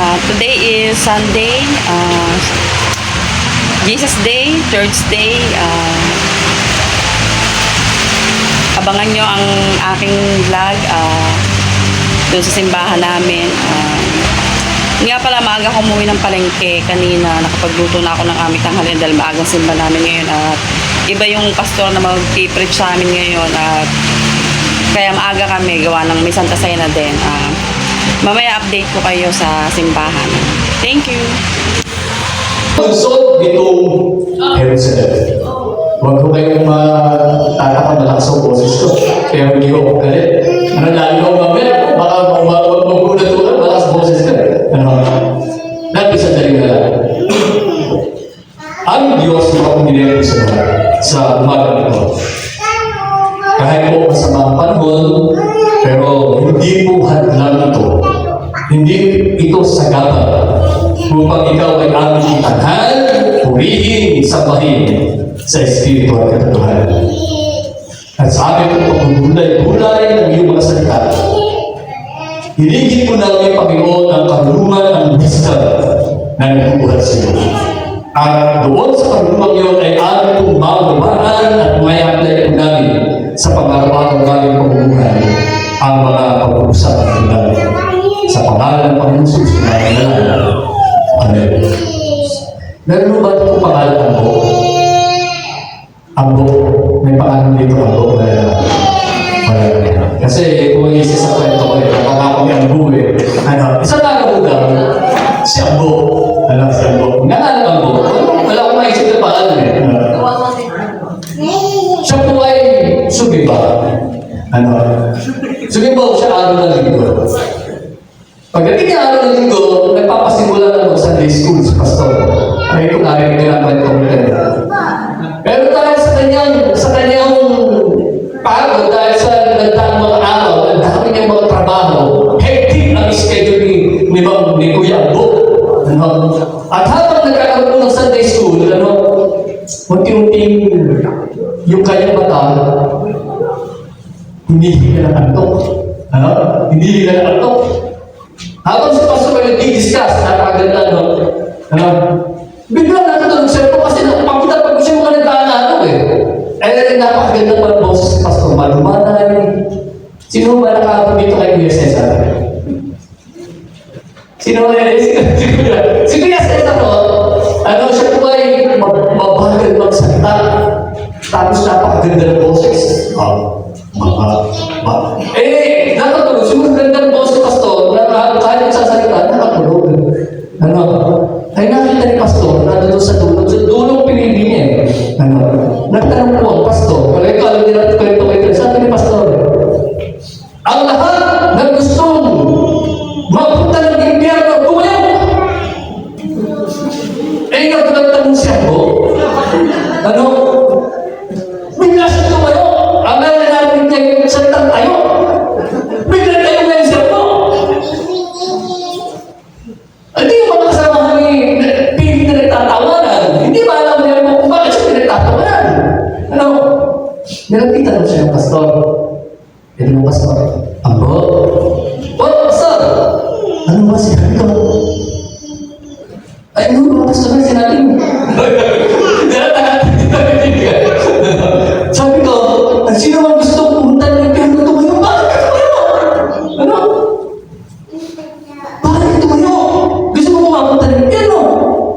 Today is Sunday, Jesus Day, Church Day. Abangan nyo ang aking vlog doon sa simbahan namin. Nga pala, maaga ako umuwi ng palengke kanina. Nakapagluto na ako ng aming tanghalian dahil maagang simba namin ngayon. At iba yung pastor na mag-preach sa amin ngayon. At kaya maaga kami gawa ng may Santa Cena din. Mamaya update ko kayo sa simbahan. Thank you. So, itong Jerusalem. Huwag ko kayong tataka malakas ang boses ko. Kaya hindi ko galit. Lalo ko mamaya, baka magulaturan, malakas boses ka. Napisandali na lang. Ang Diyos makapagdilip sa umaga nito. Kahit po masamang panahon, pero hindi po hadlang ito. Hindi ito sagabal upang ikaw ay aming itanghal, purihin, sambahin sa Espiritu at katotohanan. At sa amin po pagbulay-bulay ng iyong mga salita, hiligin mo namin, Panginoon, ang karunungan ng wisdom na nagbubuhat sa iyo. At doon sa karunungan iyon ay amin pong magawaran at may-apply po namin sa pang-araw-araw namin pamumuhay ang mga pag-uusapan namin. Sa pangalan ng Panginoon Jesus, Amen. Meron ba itong pangalan Ambo? Ambo. May pangalan dito Ambo. Kasi kung isa sa kwento ko nakakapag Ambo isa na ako daw, si Ambo. Si Ambo. Nga na Ambo. Wala akong maisip na pangalan Siya po ay sumiba. Sumiba siya araw na linggo. Pagdating niya araw ng linggo, nagpapasimula na mag-Sunday school sa pastor. Ay, kung namin pinakwento ko nila. Pero dahil sa kanyang pagod, dahil sa nagdaang mga araw, nagdami niyang mga trabaho, hectic ang schedule ni Kuya Ambo. At habang nagkakaroon po ng Sunday school, unti-unting yung kanyang mata, hindi ka na antok. Hindi ka na antok. Habang si pastor ay nag-discuss, napakaganda, bigla natutulog siya po kasi pagkita siya mga nagdaan napakaganda pa ang boses si pastor. Malumanay. Sino ba nakakapag dito kay Kuya Cesar? Sino ba yan? Si Kuya Cesar po, siya po ay mabagal magsalita. Tapos napakaganda ng boses. Nakatulog. Siguro ganda ng boses pastor na kahit nagsasalita, nakatulog. Ay nakita ni pastor na doon sa dulo. Sa dulong pinili niya nagtanong po ang pastor. Kaya ikaw alam nila kwento kayo. Sabi ni pastor, ang lahat na gustong mapunta ng impyerno, tumayo! Nagtanong siya po. Bigla siya tumayo. Ang namin niya sa tayo. Bigla tayo ngayon siya po. Hindi yung mga kasama ni Pili na nagtatawanan. Hindi ba alam niya mo kung bakit siya nagtatawanan? Nilapitan mo siya yung pastor. Yan yung pastor. Ambo? Pastor! Ano ba sinabi ko? Ay, ano ba pastor na sinabi mo? Sabi ko, sino man gusto pumunta ng impyerno tumayo? Bakit ka tumayo? Bakit ka tumayo? Gusto mo pumapunta ng impyerno?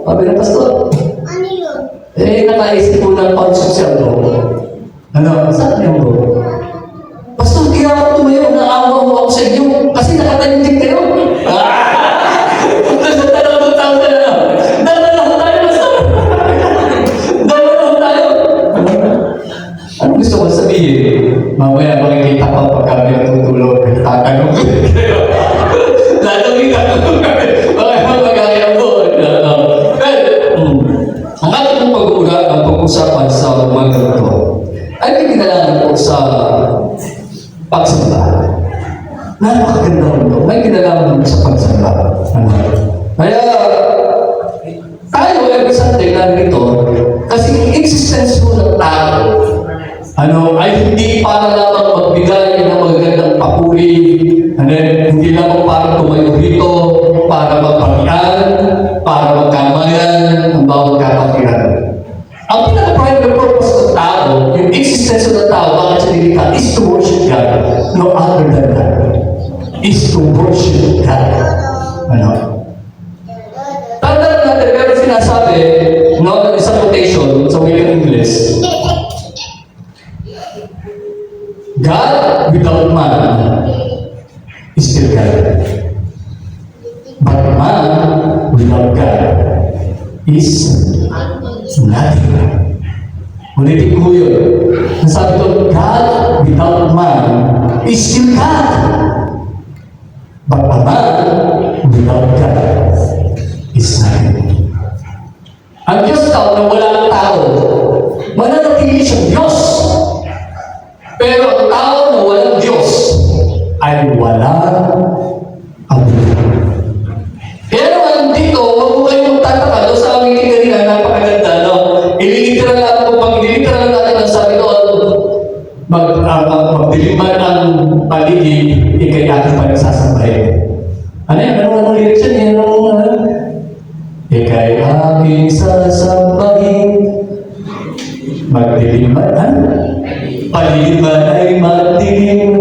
Sabi ng pastor. Ano yun? Nakaisip po ng pang-social ko. Saan niyo bro? Pastor, kaya ako tumayo, naawa mo ako sa inyo kasi nakatalindig kayo. Dalawang taon na lang. Dalawang tayo, pastor. Dalawang tayo. Ano gusto ko sabihin? Mamaya makikita pa pag kami natutulog. Tatanong ko kayo. Lalawin tatanong kami. Baka magagaya mo. Ang ating pag-uusapan sa umaga ito ay may kinalaman po sa pagsamba. Napakaganda ito. May kinalaman po sa pagsamba. Kaya tayo every Sunday narito kasi existence po ng tao ay hindi para lamang magbigay ng magagandang papuri, hindi lamang para tumayo dito, para magpagian, para magkamayan ang bawat kapatiran. Ang pinaka-primary purpose ng tao, yung existence ng tao, bakit siya nilikha, is to worship God. No other than that. Is to worship God. Ano? Tandaan natin, pero sinasabi, no, isang quotation sa wikang English, God without man is still God. But man without God is nothing. Ulitin ko yun. Nasabi ko, God without man is still God. But a man without God is nothing. Ang Diyos daw na wala ng tao, mananatili siyang Diyos. Pero ang tao na walang Diyos ay walang abutan. Kaya naman dito, huwag mo kayong magtataka doon sa aming kinarina, napakaganda, no? Ililiteral lang po, pag ililiteral natin ang sabi doon, magdiliman ang paligid, ikay ating panagsasambay. Ano yan? Anong lyrics yan? Ikay aking sasambahin, magdiliman, paligid man ay magdilim.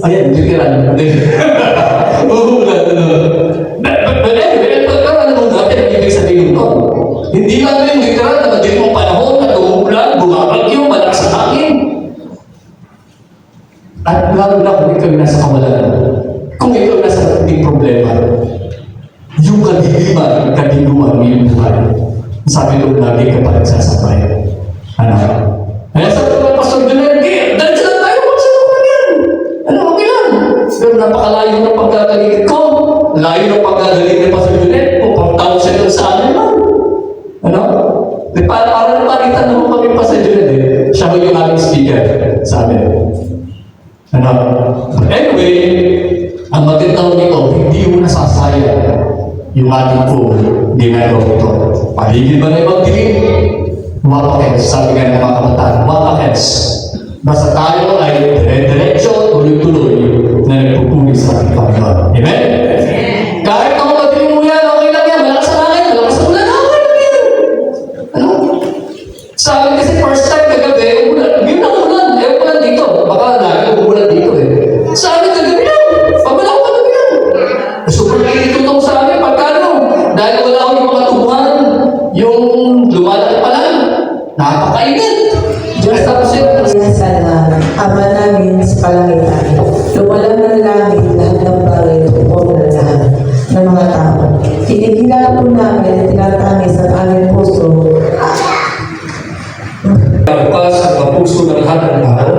Ayan, literal. Uhulan, ano? But anyway, pagkaroon mo natin ang ibig sabihin ko. Hindi lang yung literal na madilim ang panahon, at umuulan, bumabagyo, malakas ang hangin. At lalo na kung ikaw nasa kawalan. Kung ikaw nasa ating problema, yung kadiliman, kadiluman, iyong buhay. Sabi doon, lagi ka pa nagsasabay. Ano? Kaya sabi ko, Pastor Junel, dahil sila tayo, magsasabi yan. Ano, okay lang. Pero napakalayo ng pagkagaling ko. Layo ng pagkagaling ni Pastor Junel. Kung tawag siya doon sa amin lang. Ano? Para napalitan naman kami Pastor Junel eh. Siya ko yung aming speaker sa amin. Ano? But anyway, ang magandang nito, hindi mo nasasayang yung ating po ginagawa ito. Paligid ba na ibang dilim? Wapakens, sabi nga ng mga kabataan, wapakens. Basta tayo ay dire-diretso, tuloy-tuloy na nagpupuli sa ating Panginoon. Amen? Kahit ako madilim mo yan, okay lang yan. Malakas sa langit, malakas sa ulan, okay lang yan. Ano? Sabi kasi first time kagabi, ulan. Yun ang ulan. Ewan ko lang dito. Baka lagi umulan dito eh. Sabi kagabi lang. Pabala ko kagabi lang. Super nakikitutong sa amin. Pagkano? Dahil wala akong yung mga tubuhan. Yung lumalaki pa lang. Napakainit. Diyos tapos yun. Sana, Ama namin sa kalangitan, lumalang ng langit lahat ng bagay na tungkol na lahat ng mga tao. Kinikilala po namin at tinatangis ang aming puso. Bukas at kapuso ng lahat ng tao,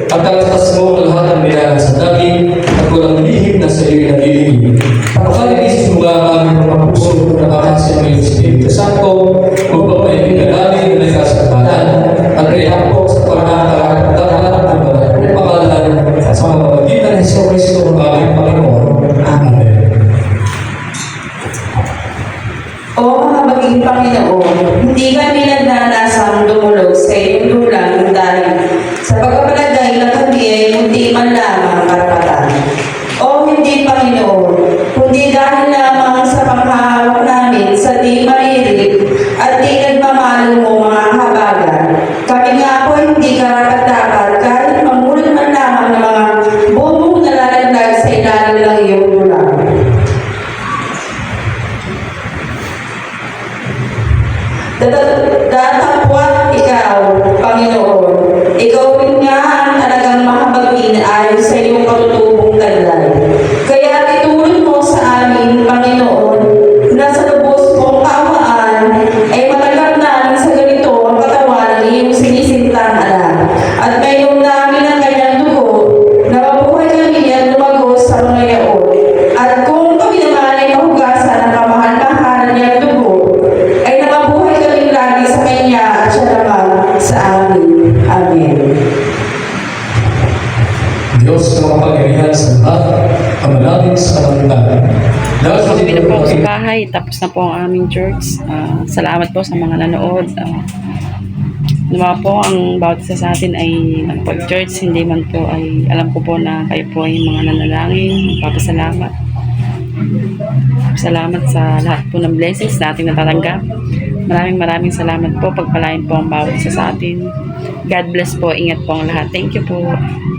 at talatas mo ang lahat ng nilalang sa daging at walang lihim na sa iyo nagiging. Pagkalinis mo ba ang aming mga puso na nakakasya ng iyong Espiritu Santo, magpapahiling ka namin na nagkasalanan, at kaya po sa pagkakalaran ng mga pangalan sa mamamagitan ng Hesus Kristo ang aming Panginoon. Amen. O mga maging Panginoon, hindi kami nagnanasang dumulog sa iyong dulang dahil sa pagkapalagay na kami ay hindi man lamang karapatan. O hindi Panginoon, kundi dahil lamang sa panghahawak namin sa di maririg at di nagmamahal mo mga habagan. Kami nga po hindi karapat-dapat kahit mamulot man lamang ng mga bumong nalalandag sa ilalim ng iyong dulang. Datapwat ikaw, Panginoon. Ikaw rin nga ang talagang mahabagin ayon sa iyong katutubong taglay. Kaya itulong mo sa amin, Panginoon, na sa lubos mong kaawaan ay matanggap namin sa ganito ang katawan ng iyong sinisintang anak. At ngayong namin ang kanyang dugo, na mabuhay kami at lumagos sa mga yaon. At kung kami naman ay mahugasan ng kamahal-mahalan niyang dugo, ay namabuhay kami lagi sa Kanya at siya naman sa amin. Amen. Diyos na makapangyarihan sa lahat, kamalangin sa kalangitan. Uwi na po ako sa bahay. Tapos na po ang aming church. Salamat po sa mga nanood. Nawa po ang bawat isa sa atin ay nagpag-church. Hindi man po ay alam ko po na kayo po ay mga nanalangin. Magpapasalamat. Salamat sa lahat po ng blessings na ating natatanggap. Maraming salamat po. Pagpalain po ang bawat isa sa atin. God bless po. Ingat po ang lahat. Thank you po.